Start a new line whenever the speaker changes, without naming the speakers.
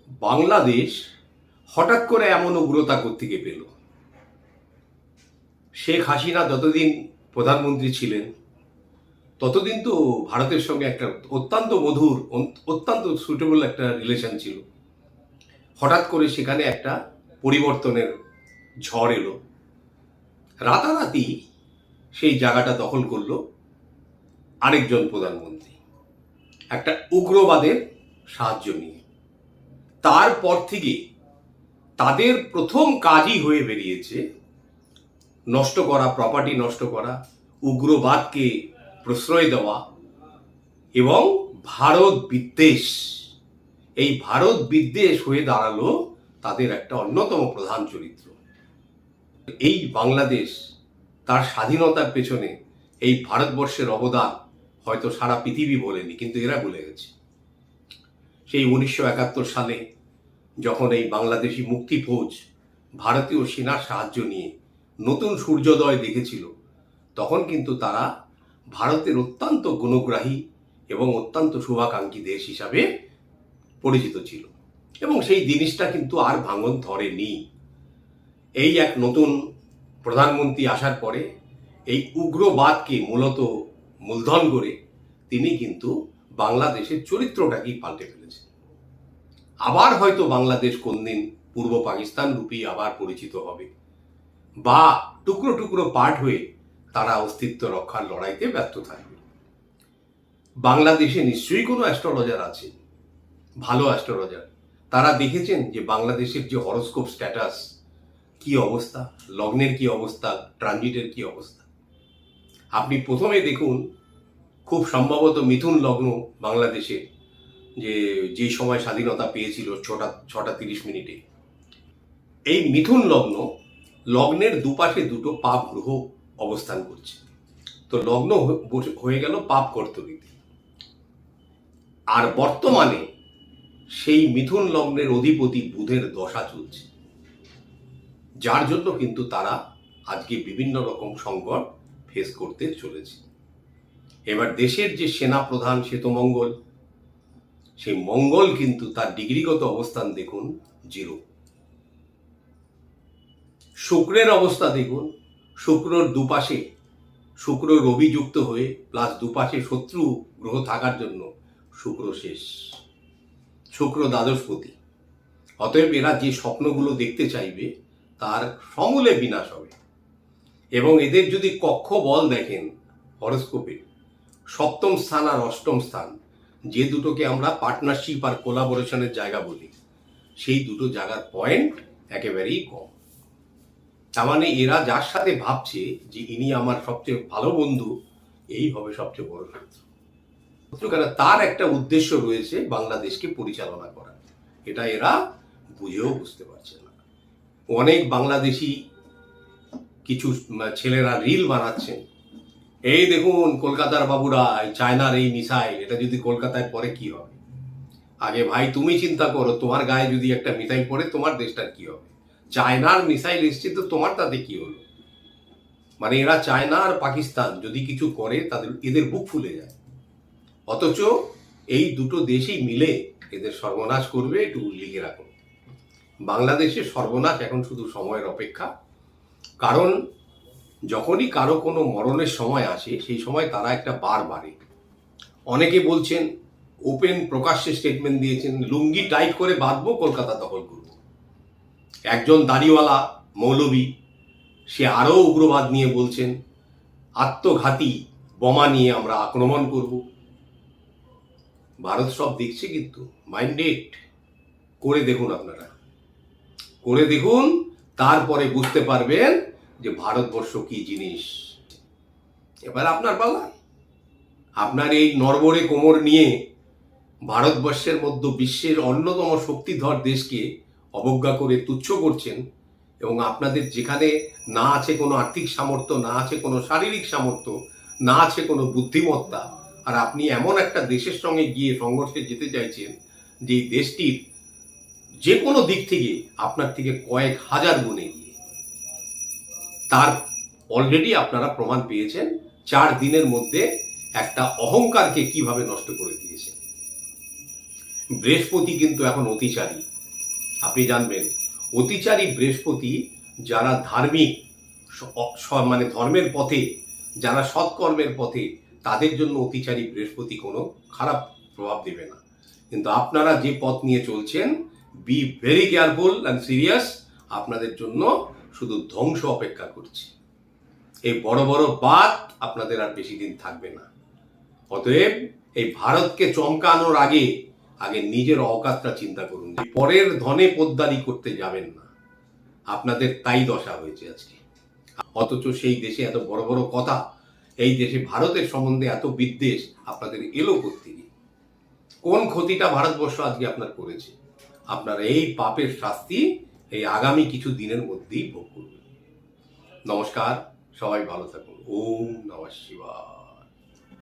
বাংলাদেশ হঠাৎ করে এমন উগ্রতা কোত্থেকে পেল? শেখ হাসিনা যতদিন প্রধানমন্ত্রী ছিলেন ততদিন তো ভারতের সঙ্গে একটা অত্যন্ত মধুর, অত্যন্ত সুটেবল একটা রিলেশন ছিল। হঠাৎ করে সেখানে একটা পরিবর্তনের ঝড় এলো। রাতারাতি সেই জায়গাটা দখল করলো আরেকজন প্রধানমন্ত্রী, একটা উগ্রবাদের সাহায্য নিয়ে। তারপর থেকে তাদের প্রথম কাজই হয়ে বেরিয়েছে নষ্ট করা, প্রপার্টি নষ্ট করা, উগ্রবাদকে প্রশ্রয় দেওয়া এবং ভারত বিদ্বেষ। এই ভারত বিদ্বেষ হয়ে দাঁড়ালো তাদের একটা অন্যতম প্রধান চরিত্র। এই বাংলাদেশ তার স্বাধীনতার পেছনে এই ভারতবর্ষের অবদান হয়তো সারা পৃথিবী বলেনি, কিন্তু এরা বলে গেছে। সেই 1971 সালে যখন এই বাংলাদেশি মুক্তি ফৌজ ভারতীয় সেনার সাহায্য নিয়ে নতুন সূর্যোদয় দেখেছিল, তখন কিন্তু তারা ভারতের অত্যন্ত গুণগ্রাহী এবং অত্যন্ত শুভাকাঙ্ক্ষী দেশ হিসাবে পরিচিত ছিল, এবং সেই জিনিসটা কিন্তু আর ভাঙন ধরেনি। এই এক নতুন প্রধানমন্ত্রী আসার পরে এই উগ্রবাদকে মূলত মূলধন করে তিনি কিন্তু বাংলাদেশের চরিত্রটাকেই পাল্টে ফেলেছেন। আবার হয়তো বাংলাদেশ কোনদিন পূর্ব পাকিস্তান রূপেই আবার পরিচিত হবে, বা টুকরো টুকরো পার্ট হয়ে তারা অস্তিত্ব রক্ষার লড়াইতে ব্যর্থ থাকবে। বাংলাদেশে নিশ্চয়ই কোনো অ্যাস্ট্রোলজার আছে, ভালো অ্যাস্ট্রোলজার। তারা দেখেছেন যে বাংলাদেশের যে হরোস্কোপ স্ট্যাটাস, কি অবস্থা, লগ্নের কি অবস্থা, ট্রানজিটের কি অবস্থা। আপনি প্রথমে দেখুন, খুব সম্ভবত মিথুন লগ্ন বাংলাদেশে যে সময় স্বাধীনতা পেয়েছিল 6:30 এই মিথুন লগ্নের দুপাশে দুটো পাপ গ্রহ অবস্থান করছে। তো লগ্ন হয়ে গেল পাপ কর্তরীতে। আর বর্তমানে সেই মিথুন লগ্নের অধিপতি বুধের দশা চলছে, যার জন্য কিন্তু তারা আজকে বিভিন্ন রকম সংকট ফেস করতে চলেছে। এবার দেশের যে সেনা প্রধান শ্বেতমঙ্গল, সেই মঙ্গল কিন্তু তার ডিগ্রিগত অবস্থান দেখুন 0। শুক্রের অবস্থা দেখুন, শুক্রর দুপাশে শুক্র রবি যুক্ত হয়ে প্লাস দুপাশে শত্রু গ্রহ থাকার জন্য শুক্র শেষ, শুক্র দ্বাদশপতি। অতএব এরা যে স্বপ্নগুলো দেখতে চাইবে তার সমূলে বিনাশ হবে। এবং এদের যদি কক্ষ বল দেখেন হরোস্কোপে, সপ্তম স্থান আর অষ্টম স্থান, যে দুটোকে আমরা পার্টনারশিপ আর কোলাবোরেশনের জায়গা বলি, সেই দুটো জায়গার পয়েন্ট একেবারেই কম। তার মানে এরা যার সাথে ভাবছে যে ইনি আমার সবচেয়ে ভালো বন্ধু, এই হবে সবচেয়ে বড় শত্রু। কারণ তার একটা উদ্দেশ্য রয়েছে বাংলাদেশকে পরিচালনা করা, এটা এরা বুঝেও বুঝতে পারছে না। অনেক বাংলাদেশি কিছু ছেলেরা রিল বানাচ্ছেন, এই দেখুন কলকাতার বাবুরা, চায়নার এই মিসাইল, এটা যদি কলকাতায় পড়ে কি হবে। আগে ভাই তুমি চিন্তা করো, তোমার গায়ে যদি একটা মিসাইল পড়ে তোমার দেশটার কি হবে। চায়নার মিসাইল এসছে তো তোমার তাতে কি হলো। মানে এরা চায়না আর পাকিস্তান যদি কিছু করে এদের বুক ফুলে যায়, অথচ এই দুটো দেশই মিলে এদের সর্বনাশ করবে। একটু লিখে রাখুন, বাংলাদেশের সর্বনাশ এখন শুধু সময়ের অপেক্ষা। কারণ যখনই কারো কোনো মরণের সময় আসে, সেই সময় তারা একটা বার বাড়ে। অনেকে বলছেন, ওপেন প্রকাশ্যে স্টেটমেন্ট দিয়েছেন, লুঙ্গি টাইট করে বাঁধবো, কলকাতা দখল করব। একজন দাড়িওয়ালা মৌলবী, সে আরও উগ্রবাদ নিয়ে বলছেন, আত্মঘাতী বোমা নিয়ে আমরা আক্রমণ করব। ভারত সব দেখছে, কিন্তু মাইন্ডেড। করে দেখুন, আপনারা করে দেখুন, তারপরে বুঝতে পারবেন যে ভারতবর্ষ কি জিনিস। এবার আপনার পালা। আপনার এই নড়বড়ে কোমর নিয়ে ভারতবর্ষের মধ্যে বিশ্বের অন্যতম শক্তিধর দেশকে অবজ্ঞা করে তুচ্ছ করছেন, এবং আপনাদের যেখানে না আছে কোনো আর্থিক সামর্থ্য, না আছে কোনো শারীরিক সামর্থ্য, না আছে কোনো বুদ্ধিমত্তা, আর আপনি এমন একটা দেশের সঙ্গে গিয়ে সংঘর্ষে যেতে চাইছেন যে দেশটির যে কোনো দিক থেকে আপনার থেকে কয়েক হাজার গুণে এগিয়ে। তার অলরেডি আপনারা প্রমাণ পেয়েছেন 4 দিনের মধ্যে একটা অহংকারকে কিভাবে নষ্ট করে দিয়েছে। বৃহস্পতি কিন্তু এখন অতিচারী, আপনি জানবেন অতিচারী বৃহস্পতি যারা ধার্মিক, মানে ধর্মের পথে, যারা সৎকর্মের পথে, তাদের জন্য অতিচারী বৃহস্পতি কোনো খারাপ প্রভাব দেবে না। কিন্তু আপনারা যে পথ নিয়ে চলছেন, be very careful and serious, আপনাদের জন্য শুধু ধ্বংস অপেক্ষা করছে। এই বড় বড় বাত আপনাদের আর বেশি দিন থাকবে না। অতএব এই ভারতকে চমকানোর আগে নিজের অকাতটা চিন্তা করুন। পরের ধনে পোদ্দারি করতে যাবেন না, আপনাদের তাই দশা হয়েছে আজকে। অথচ সেই দেশে এত বড় বড় কথা, এই দেশে ভারতের সম্বন্ধে এত বিদ্বেষ আপনাদের এলো কোত্থেকে? কোন ক্ষতিটা ভারতবর্ষ আজকে আপনার করেছে? আপনারা এই পাপের শাস্তি এই আগামী কিছু দিনের মধ্যেই ভোগ করবেন। নমস্কার, সবাই ভালো থাকুন। ওম নমঃ শিবায়।